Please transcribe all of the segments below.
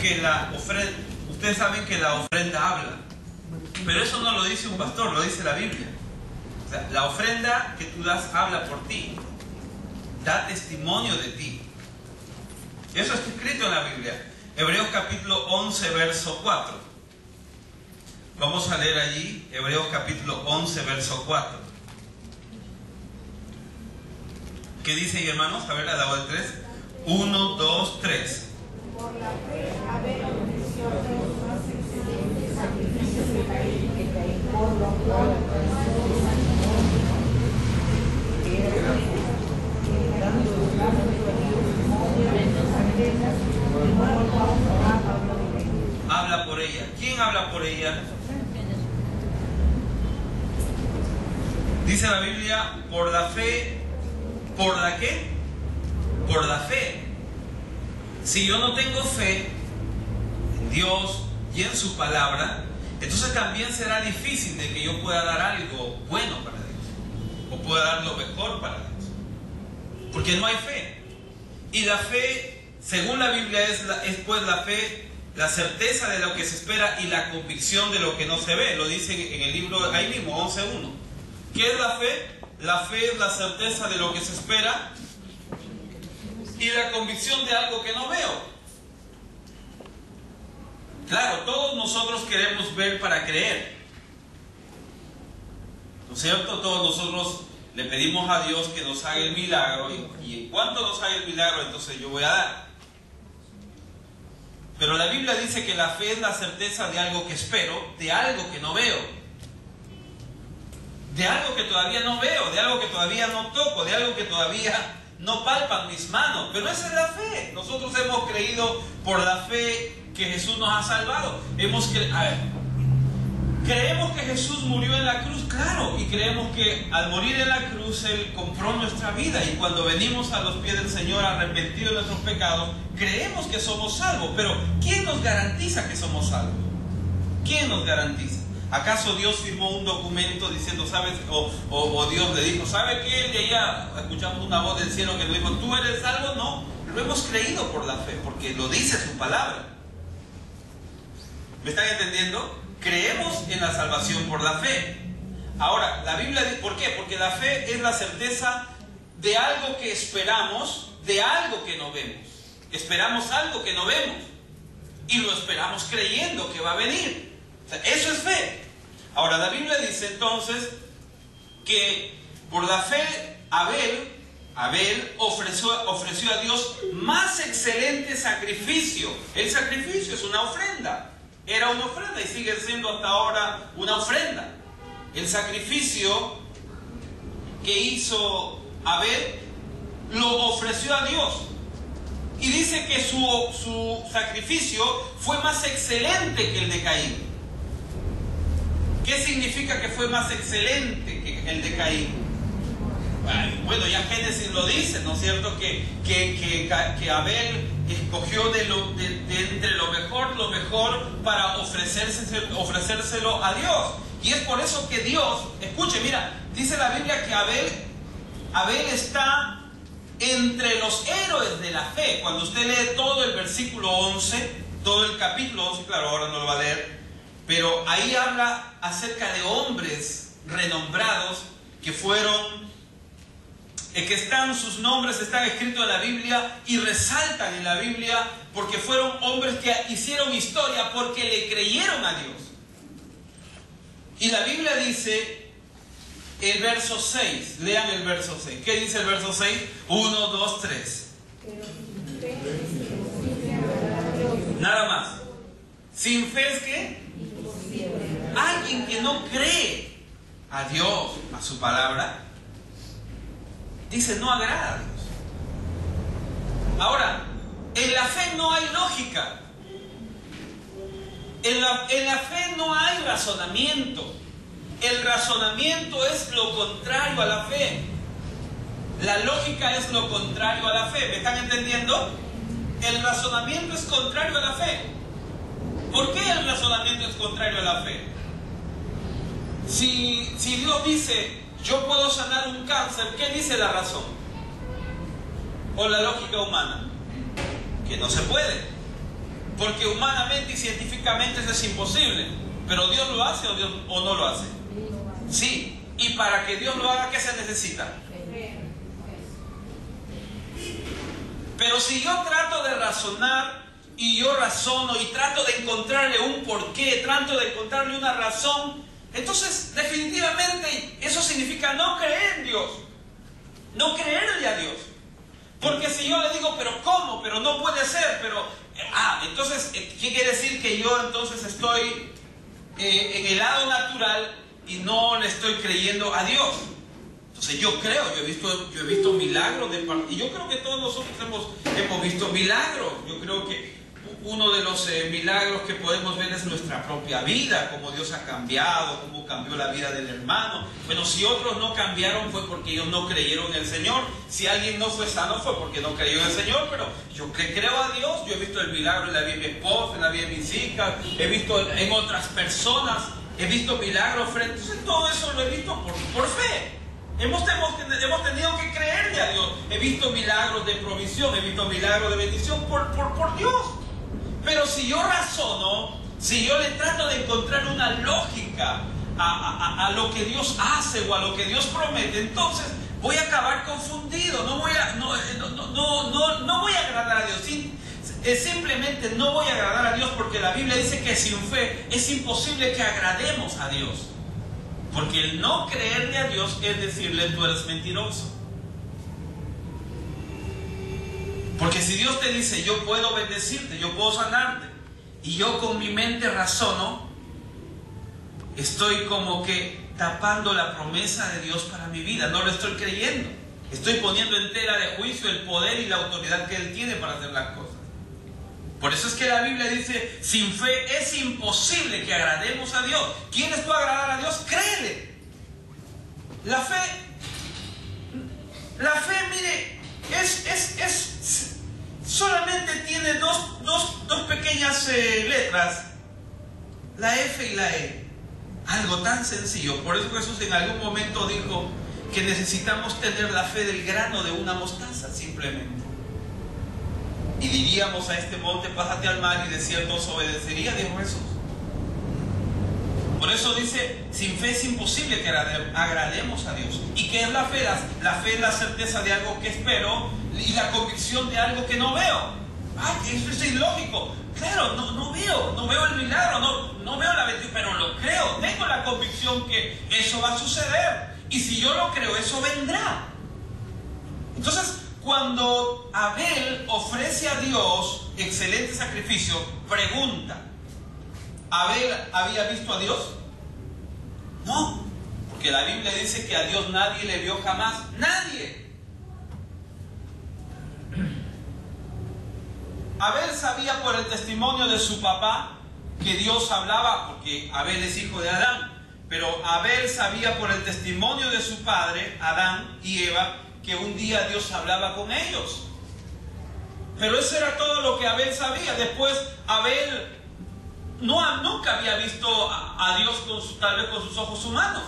que la ofrenda, ustedes saben que la ofrenda habla, pero eso no lo dice un pastor, lo dice la Biblia. O sea, la ofrenda que tú das habla por ti, da testimonio de ti. Eso está escrito en la Biblia. Hebreos capítulo 11, verso 4. Vamos a leer allí, Hebreos capítulo 11, verso 4. ¿Qué dice ahí, hermanos? A ver, a la voz de 3. 1, 2, 3. Por la fe, Abel ofreció los más excelentes sacrificios de Caín, por lo cual habla por ella. ¿Quién habla por ella? Dice la Biblia, por la fe. ¿Por la qué? Por la fe. Si yo no tengo fe en Dios y en su palabra, entonces también será difícil de que yo pueda dar algo bueno para Dios, o pueda dar lo mejor para Dios, porque no hay fe. Y la fe, según la Biblia, es pues la fe, la certeza de lo que se espera y la convicción de lo que no se ve. Lo dice en el libro ahí mismo, 11.1. ¿Qué es la fe? La fe es la certeza de lo que se espera y la convicción de algo que no veo. Claro, todos nosotros queremos ver para creer, ¿no es cierto? Todos nosotros le pedimos a Dios que nos haga el milagro, y en cuanto nos haga el milagro, entonces yo voy a dar. Pero la Biblia dice que la fe es la certeza de algo que espero, de algo que no veo, de algo que todavía no veo, de algo que todavía no toco, de algo que todavía no palpan mis manos. Pero esa es la fe. Nosotros hemos creído por la fe que Jesús nos ha salvado. Creemos que Jesús murió en la cruz, claro, y creemos que al morir en la cruz Él compró nuestra vida, y cuando venimos a los pies del Señor arrepentidos de nuestros pecados, creemos que somos salvos. Pero ¿quién nos garantiza que somos salvos? ¿Quién nos garantiza? ¿Acaso Dios firmó un documento diciendo, sabes, o Dios le dijo, ¿sabe qué? De allá escuchamos una voz del cielo que nos dijo, ¿tú eres salvo? No, lo hemos creído por la fe, porque lo dice su palabra. ¿Me están entendiendo? Creemos en la salvación por la fe. Ahora, la Biblia dice, ¿por qué? Porque la fe es la certeza de algo que esperamos, de algo que no vemos. Esperamos algo que no vemos, y lo esperamos creyendo que va a venir. O sea, eso es fe. Ahora, la Biblia dice entonces que por la fe Abel ofreció a Dios más excelente sacrificio. El sacrificio es una ofrenda. Era una ofrenda y sigue siendo hasta ahora una ofrenda. El sacrificio que hizo Abel lo ofreció a Dios. Y dice que su sacrificio fue más excelente que el de Caín. ¿Qué significa que fue más excelente que el de Caín? Bueno, ya Génesis lo dice, ¿no es cierto? Que Abel escogió de entre lo mejor para ofrecérselo a Dios. Y es por eso que Dios, escuche, mira, dice la Biblia que Abel está entre los héroes de la fe. Cuando usted lee todo el versículo 11, todo el capítulo 11, claro, ahora no lo va a leer, pero ahí habla acerca de hombres renombrados que sus nombres están escritos en la Biblia y resaltan en la Biblia porque fueron hombres que hicieron historia porque le creyeron a Dios. Y la Biblia dice, el verso 6, lean el verso 6. ¿Qué dice el verso 6? 1, 2, 3. Nada más. Sin fe es que alguien que no cree a Dios, a su palabra, dice no agrada a Dios. Ahora, en la fe no hay lógica. En la fe no hay razonamiento. El razonamiento es lo contrario a la fe. La lógica es lo contrario a la fe. ¿Me están entendiendo? El razonamiento es contrario a la fe. ¿Por qué el razonamiento es contrario a la fe? Si Dios dice, yo puedo sanar un cáncer, ¿qué dice la razón? ¿O la lógica humana? Que no se puede. Porque humanamente y científicamente eso es imposible. Pero ¿Dios lo hace o no lo hace? Sí. Y para que Dios lo haga, ¿qué se necesita? Pero si yo trato de razonar y yo razono y trato de encontrarle un porqué, trato de encontrarle una razón, entonces definitivamente eso significa no creer en Dios, no creerle a Dios. Porque si yo le digo, pero ¿cómo? Pero no puede ser, pero... entonces, ¿qué quiere decir? Que yo entonces estoy en el lado natural y no le estoy creyendo a Dios. Entonces yo creo, yo he visto milagros y yo creo que todos nosotros hemos visto milagros. Yo creo que uno de los milagros que podemos ver es nuestra propia vida, cómo Dios ha cambiado, cómo cambió la vida del hermano. Bueno, si otros no cambiaron fue porque ellos no creyeron en el Señor. Si alguien no fue sano fue porque no creyó en el Señor. Pero yo que creo a Dios, yo he visto el milagro en la vida de mi esposa, en la vida de mis hijas, he visto en otras personas, he visto milagros frente. Entonces todo eso lo he visto por fe. Hemos tenido que creerle a Dios. He visto milagros de provisión, he visto milagros de bendición por Dios. Pero si yo razono, si yo le trato de encontrar una lógica a lo que Dios hace o a lo que Dios promete, entonces voy a acabar confundido. No voy a agradar a Dios. Simplemente no voy a agradar a Dios, porque la Biblia dice que sin fe es imposible que agrademos a Dios. Porque el no creerle a Dios es decirle, tú eres mentiroso. Porque si Dios te dice, yo puedo bendecirte, yo puedo sanarte, y yo con mi mente razono, estoy como que tapando la promesa de Dios para mi vida. No lo estoy creyendo. Estoy poniendo en tela de juicio el poder y la autoridad que Él tiene para hacer las cosas. Por eso es que la Biblia dice, sin fe es imposible que agrademos a Dios. ¿Quieres tú agradar a Dios? Créele. La fe, mire, solamente tiene dos pequeñas letras, la F y la E. Algo tan sencillo. Por eso Jesús en algún momento dijo que necesitamos tener la fe del grano de una mostaza, simplemente. Y diríamos a este monte, pásate al mar, y de cierto os obedecería, dijo Jesús. Por eso dice, sin fe es imposible que agrademos a Dios. ¿Y qué es la fe? La fe es la certeza de algo que espero y la convicción de algo que no veo. Eso es ilógico. Claro, no veo el milagro, no veo la bendición, pero lo creo. Tengo la convicción que eso va a suceder. Y si yo lo creo, eso vendrá. Entonces, cuando Abel ofrece a Dios excelente sacrificio, pregunta, ¿Abel había visto a Dios? No, porque la Biblia dice que a Dios nadie le vio jamás. ¡Nadie! Abel sabía por el testimonio de su papá que Dios hablaba, porque Abel es hijo de Adán, pero Abel sabía por el testimonio de su padre, Adán y Eva, que un día Dios hablaba con ellos. Pero eso era todo lo que Abel sabía. Después Abel nunca había visto a Dios tal vez con sus ojos humanos,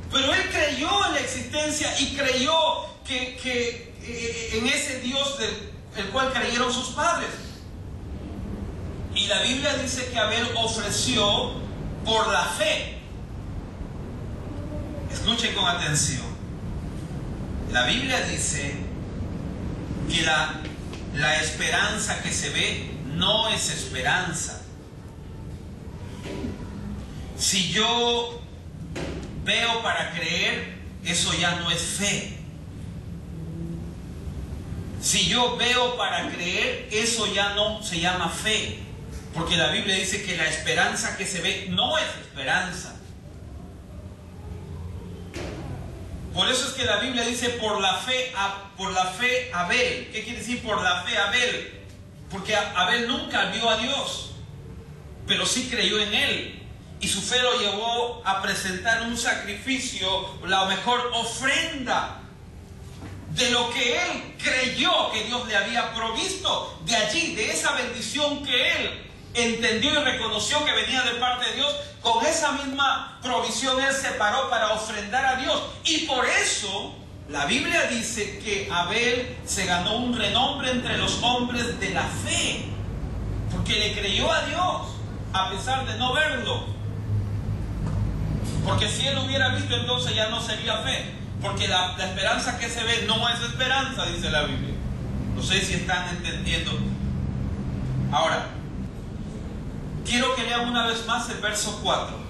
pero él creyó en la existencia y creyó que en ese Dios el cual creyeron sus padres. Y la Biblia dice que Abel ofreció por la fe. Escuchen con atención. La Biblia dice que la esperanza que se ve no es esperanza. Si yo veo para creer, eso ya no es fe. Si yo veo para creer, eso ya no se llama fe. Porque la Biblia dice que la esperanza que se ve no es esperanza. Por eso es que la Biblia dice por la fe Abel. ¿Qué quiere decir por la fe Abel? Porque Abel nunca vio a Dios, pero sí creyó en Él. Y su fe lo llevó a presentar un sacrificio, la mejor ofrenda de lo que él creyó que Dios le había provisto. De allí, de esa bendición que él entendió y reconoció que venía de parte de Dios, con esa misma provisión él se paró para ofrendar a Dios. Y por eso la Biblia dice que Abel se ganó un renombre entre los hombres de la fe. Porque le creyó a Dios a pesar de no verlo. Porque si él hubiera visto, entonces ya no sería fe. Porque la esperanza que se ve no es esperanza, dice la Biblia. No sé si están entendiendo. Ahora, quiero que lean una vez más el verso 4.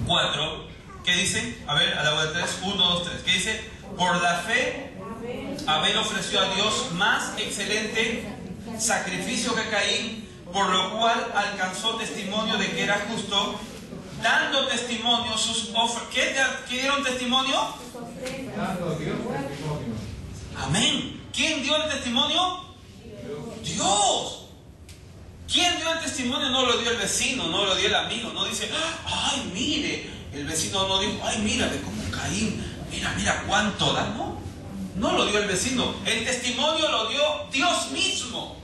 4, ¿qué dice? A ver, a la de 3, 1, 2, 3. ¿Qué dice? Por la fe, Abel ofreció a Dios más excelente sacrificio que Caín, por lo cual alcanzó testimonio de que era justo, dando testimonio sus ofrendas. ¿Qué dieron testimonio? Dando Dios testimonio. Amén. ¿Quién dio el testimonio? Dios. ¿Quién dio el testimonio? No lo dio el vecino, no lo dio el amigo. No dice, ay, mire. El vecino no dijo, ay, mírate como Caín. Mira cuánto da. No, no lo dio el vecino. El testimonio lo dio Dios mismo.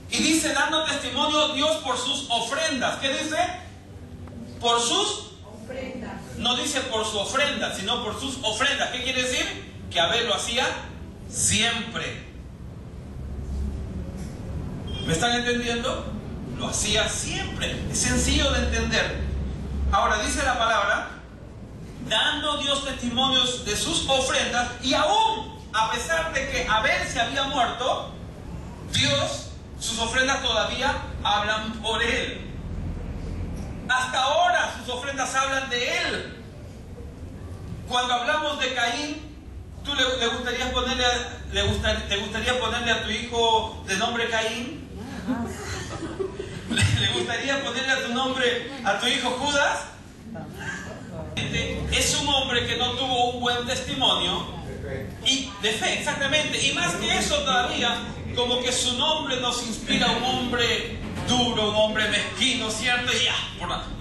Y dice, dando testimonio Dios por sus ofrendas. ¿Qué dice? Por sus ofrendas. No dice por su ofrenda, sino por sus ofrendas. ¿Qué quiere decir? Que Abel lo hacía siempre. ¿Me están entendiendo? Lo hacía siempre. Es sencillo de entender. Ahora dice la palabra, dando Dios testimonios de sus ofrendas, y aún a pesar de que Abel se había muerto, Dios, sus ofrendas todavía hablan por él. Hasta ahora sus ofrendas hablan de él. Cuando hablamos de Caín, ¿tú te gustaría ponerle a tu hijo de nombre Caín? ¿Le gustaría ponerle a tu hijo Judas? Es un hombre que no tuvo un buen testimonio y de fe, exactamente. Y más que eso todavía, como que su nombre nos inspira a un hombre duro, un hombre mezquino, ¿cierto? Y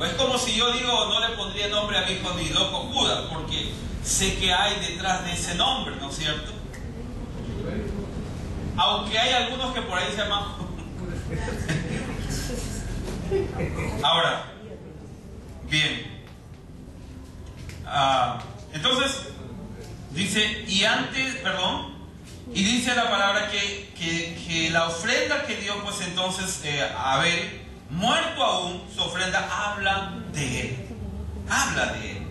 es como si yo digo, no le pondría nombre a mi hijo ni loco Judas, porque sé que hay detrás de ese nombre, ¿no es cierto? Aunque hay algunos que por ahí se llaman. Ahora, bien. Entonces, dice, y dice la palabra que la ofrenda que dio, pues entonces, Abel, muerto aún, su ofrenda habla de él. Habla de él.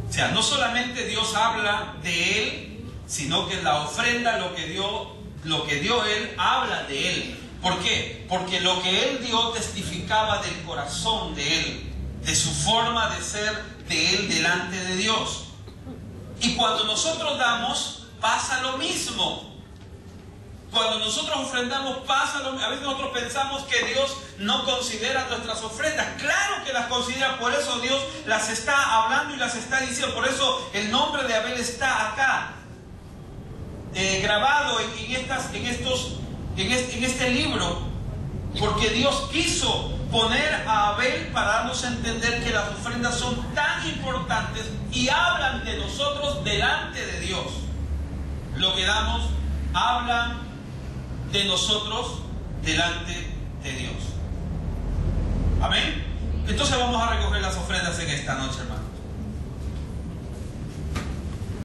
O sea, no solamente Dios habla de él, sino que la ofrenda, lo que dio él, habla de él. ¿Por qué? Porque lo que él dio testificaba del corazón de él, de su forma de ser de él delante de Dios. Y cuando nosotros damos, pasa lo mismo. Cuando nosotros ofrendamos, pasa lo mismo. A veces nosotros pensamos que Dios no considera nuestras ofrendas. Claro que las considera, por eso Dios las está hablando y las está diciendo. Por eso el nombre de Abel está acá, grabado en este libro, porque Dios quiso poner a Abel para darnos a entender que las ofrendas son tan importantes y hablan de nosotros delante de Dios. Lo que damos habla de nosotros delante de Dios. Amén. Entonces vamos a recoger las ofrendas en esta noche, hermano.